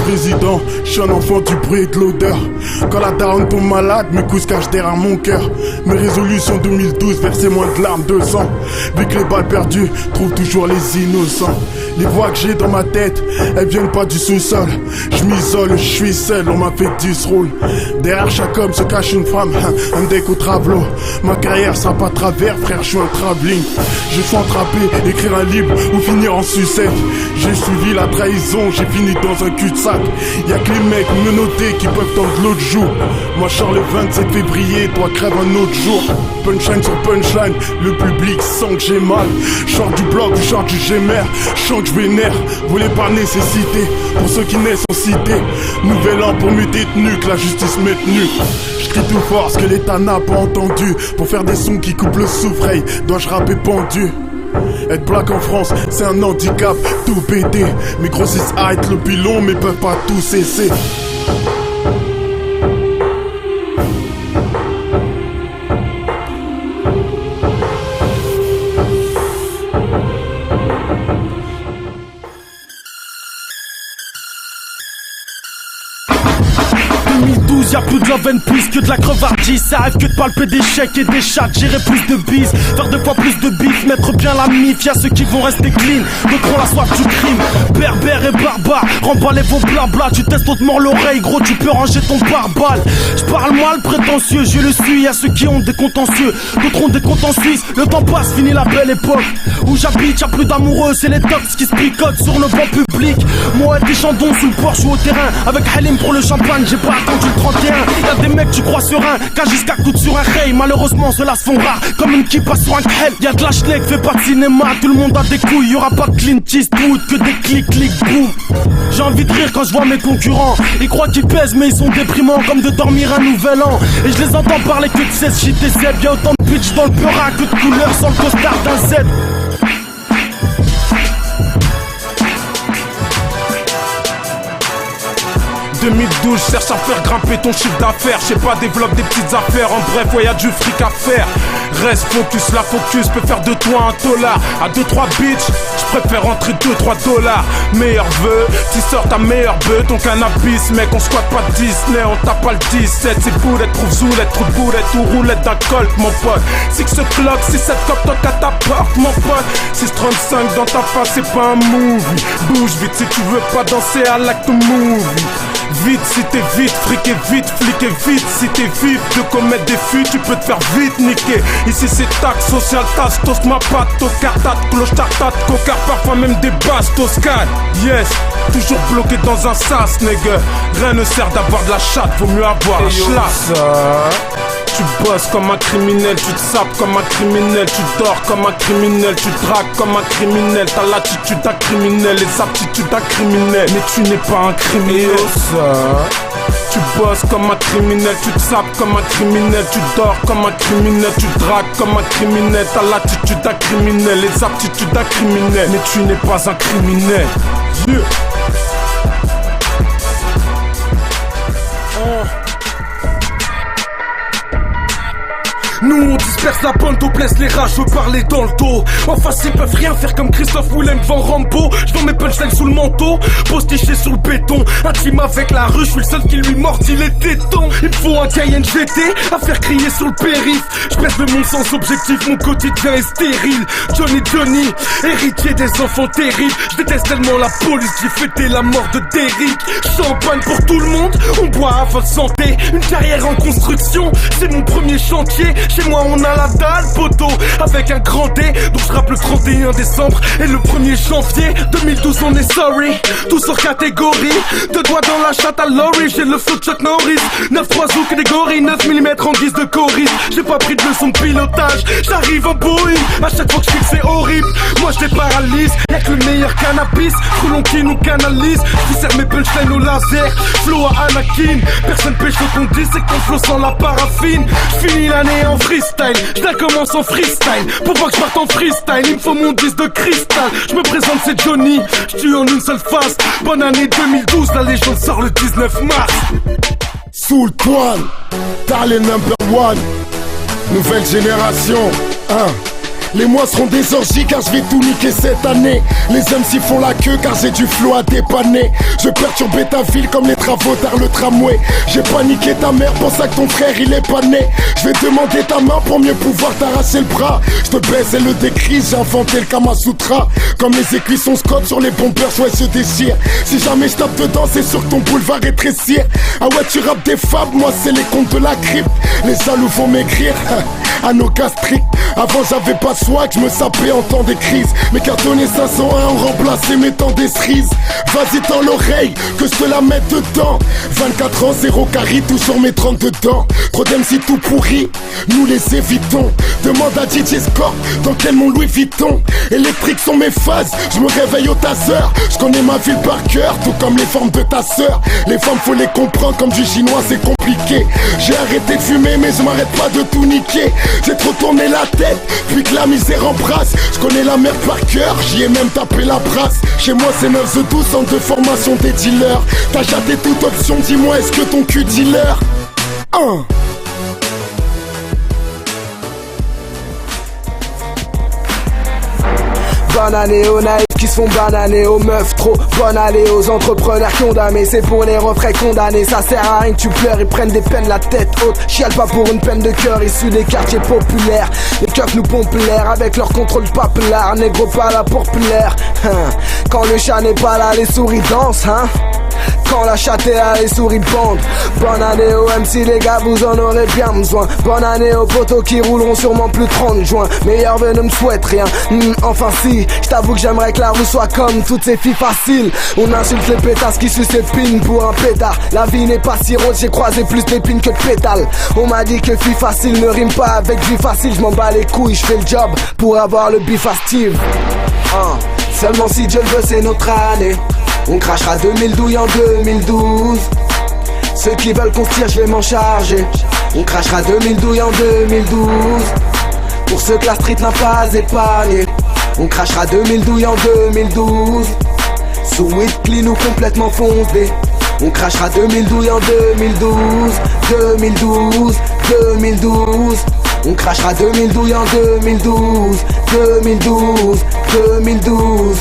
président, je suis un enfant du bruit et de l'odeur. Quand la daronne tombe malade, mes coups se cachent derrière mon cœur. Mes résolutions 2012, verser moins de larmes, de sang. Vu que les balles perdues trouvent toujours les innocents. Les voix que j'ai dans ma tête, elles viennent pas du sous-sol. Je m'isole, je suis seul, on m'a fait 10 rôles. Derrière chaque homme se cache une femme, un deck au travelot. Ma carrière sera pas travers, frère, je suis un travelling. Je suis entrappé, écrire un livre ou finir en sucette. J'ai suivi la trahison, j'ai fini dans un cul-de-sac. Y'a que les mecs menottés qui peuvent tendre l'autre jour. Moi je sors le 27 février, toi crève un autre jour. Punchline sur punchline, le public sent que j'ai mal. J'sors du bloc, je sors du gémère, j'sens que je vénère. Volé par nécessité, pour ceux qui naissent en cité. Nouvel an pour mes détenus, que la justice m'ait tenu. J'crie tout fort ce que l'État n'a pas entendu. Pour faire des sons qui coupent le souffle, dois-je rapper pendu? Être black en France, c'est un handicap, tout pété. Mes grossistes arrêtent le pilon, mais peuvent pas tout cesser. Y'a plus de love and peace que de la crevardise. Ça arrive que de palper des chèques et des chats. Gérer plus de bises, faire 2 fois plus de bif, mettre bien la mif. Y'a ceux qui vont rester clean, d'autres ont la soif du crime. Berbère et barbare, remballez vos blabla. Tu testes hautement l'oreille, gros, tu peux ranger ton pare-balles. J'parle mal, prétentieux, je le suis. Y'a ceux qui ont des contentieux, d'autres ont des comptes en Suisse. Le temps passe, fini la belle époque. Où j'habite, y'a plus d'amoureux, c'est les tox qui se picotent sur le banc public. Moi et des chandons sous le porche ou au terrain. Avec Halim pour le champagne, j'ai pas attendu le 31. Y'a des mecs tu crois serein, qu'à jusqu'à coup sur un rey. Malheureusement ceux-là se font rares, comme une qui passe sur un hell. Y'a de la schneck, fait pas de cinéma, tout le monde a des couilles. Y'aura pas de Clint Eastwood, que des clics, boum. J'ai envie de rire quand je vois mes concurrents. Ils croient qu'ils pèsent mais ils sont déprimants, comme de dormir un nouvel an. Et je les entends parler que de 16 shit et zeb. Y'a autant de bitch dans le peurat que de couleurs sans le costard d'un Z. 2012, cherche à faire grimper ton chiffre d'affaires. Je sais pas, développe des petites affaires. En bref, ouais, y'a du fric à faire. Reste focus, la focus peut faire de toi un dollar. À 2-3 bitch, je préfère rentrer 2-3 dollars. Meilleur vœu, tu sors ta meilleure bœuf. Ton cannabis, mec, on squatte pas Disney, on tape pas le 17. C'est boulette, trouve zoulette, trou de boulette ou roulette d'un colt, mon pote. 6 clock, 6-7 cop, toc à ta porte, mon pote. 6-35 dans ta face, c'est pas un movie. Bouge vite si tu veux pas danser à l'acte movie. Vite si t'es vite, friqué vite, fliqué vite. Si t'es vif de commettre des fuites, tu peux te faire vite niquer. Ici c'est taxe, social, tasse, toast, ma patte, tocartate, cloche, tartate, cocard, parfois même des basses, toscane. Yes, toujours bloqué dans un sas, nigga. Rien ne sert d'avoir de la chatte, vaut mieux avoir la chlasse. Tu bosses comme un criminel, tu te sapes comme un criminel, tu dors comme un criminel, tu dragues comme un criminel. T'as l'attitude d'un criminel, les aptitudes d'un criminel, mais tu n'es pas un criminel. Tu bosses comme un criminel, tu te sapes comme un criminel, tu dors comme un criminel, tu dragues comme un criminel. T'as l'attitude d'un criminel, les aptitudes d'un criminel, mais tu n'es pas un criminel. Yeah. Nous on disperse la bande, on blesse les rages, je veux parler dans le dos. En face ils peuvent rien faire comme Christophe Willem devant Rambo. J'vends mes punchlines sous le manteau, postiché sur le béton. Intime avec la rue, je suis le seul qui lui mordit les tétons. Il me faut un Cayenne GT à faire crier sur le périph'. J'pèse le monde sans objectif, mon quotidien est stérile. Johnny, héritier des enfants terribles. J'déteste tellement la police, j'ai fêté la mort de Derrick. Champagne pour tout le monde, on boit à votre santé. Une carrière en construction, c'est mon premier chantier. Chez moi on a la dalle, poteau, avec un grand D. Donc je rappe le 31 décembre et le 1er janvier 2012 on est sorry, tous hors catégorie. 2 doigts dans la chatte à Laurie, j'ai le flow de Chuck Norris. 9-3 zouk et des gorilles, 9 mm en guise de choriste. J'ai pas pris de leçon de pilotage, j'arrive en Boeing. À chaque fois que je fixe c'est horrible, moi je les paralyse. Y'a que le meilleur cannabis, Coulon qui nous canalise. Je sers mes punchlines au laser, flow à Anakin. Personne pêche ce qu'on dit, c'est qu'on flow sans la paraffine. J'finis l'année en freestyle, je la commence en freestyle. Pour voir que je parte en freestyle, il me faut mon disque de cristal. Je me présente, c'est Johnny, je tue en une seule phase. Bonne année 2012, la légende sort le 19 mars. Soul One, talent number one. Nouvelle génération, Les mois seront des orgies car je vais tout niquer cette année. Les hommes s'y font la queue car j'ai du flot à dépanner. Je perturber ta ville comme les travaux d'art le tramway. J'ai paniqué ta mère, pour ça que ton frère il est pas né. Je vais demander ta main pour mieux pouvoir t'arracher le bras. Je te baisse et le décrise, j'ai inventé le Kama Sutra. Comme les écuissons Scott sur les bombers, ouais se déchirent. Si jamais je tape dedans, c'est sûr que ton boule va rétrécir. Ah ouais tu rappes des fables, moi c'est les contes de la crypte. Les salauds vont m'écrire à nos gastriques. Avant j'avais pas swag, je me sapais en temps des crises. Mes cartonnés 501 ont remplacé mes temps des cerises. Vas-y dans l'oreille, que je te la mette dedans. 24 ans, 0 carry, toujours mes 32 dents. Trop d'MC tout pourri, nous les évitons. Demande à DJ Score dans quel mon Louis Vuitton. Électriques sont mes phases, je me réveille au taser. Je connais ma ville par cœur, tout comme les formes de ta sœur. Les femmes faut les comprendre, comme du chinois c'est compliqué. J'ai arrêté de fumer mais je m'arrête pas de tout niquer. J'ai trop tourné la tête, puis que la misère embrasse. Je connais la merde par cœur, j'y ai même tapé la brasse. Chez moi c'est 9 The 12, centre de formation des dealers. T'as chaté toute option, dis-moi est-ce que ton cul dealer Bonne année aux naïfs qui se font bananer, aux meufs trop. Bonne année aux entrepreneurs condamnés. C'est pour les refrains condamnés. Ça sert à rien que tu pleures, ils prennent des peines la tête haute. Chiale pas pour une peine de cœur issus des quartiers populaires. Les keufs nous pompent l'air avec leur contrôle papelard. Négro pas là pour plaire. Quand le chat n'est pas là, les souris dansent, Quand la chatte est là, les souris bandent. Bonne année aux MC les gars, vous en aurez bien besoin. Bonne année aux potos qui rouleront sûrement plus 30 juin. Meilleur vœu ne me souhaite rien. Enfin si, je t'avoue que j'aimerais que la rue soit comme toutes ces filles faciles. On insulte les pétasses qui sucent les pines pour un pétard. La vie n'est pas si rose, j'ai croisé plus d'épines que de pétales. On m'a dit que fille facile ne rime pas avec vie facile. Je m'en bats les couilles, je fais le job pour avoir le bif fastive. Seulement si Dieu le veut c'est notre année. On crachera 2000 douilles en 2012. Ceux qui veulent qu'on se tire, je vais m'en charger. On crachera 2000 douilles en 2012. Pour ceux que la street n'a pas épargné. On crachera 2000 douilles en 2012. Sous weed clean ou complètement foncé. On crachera 2000 douilles en 2012. 2012, 2012. On crachera 2000 douilles en 2012. 2012, 2012.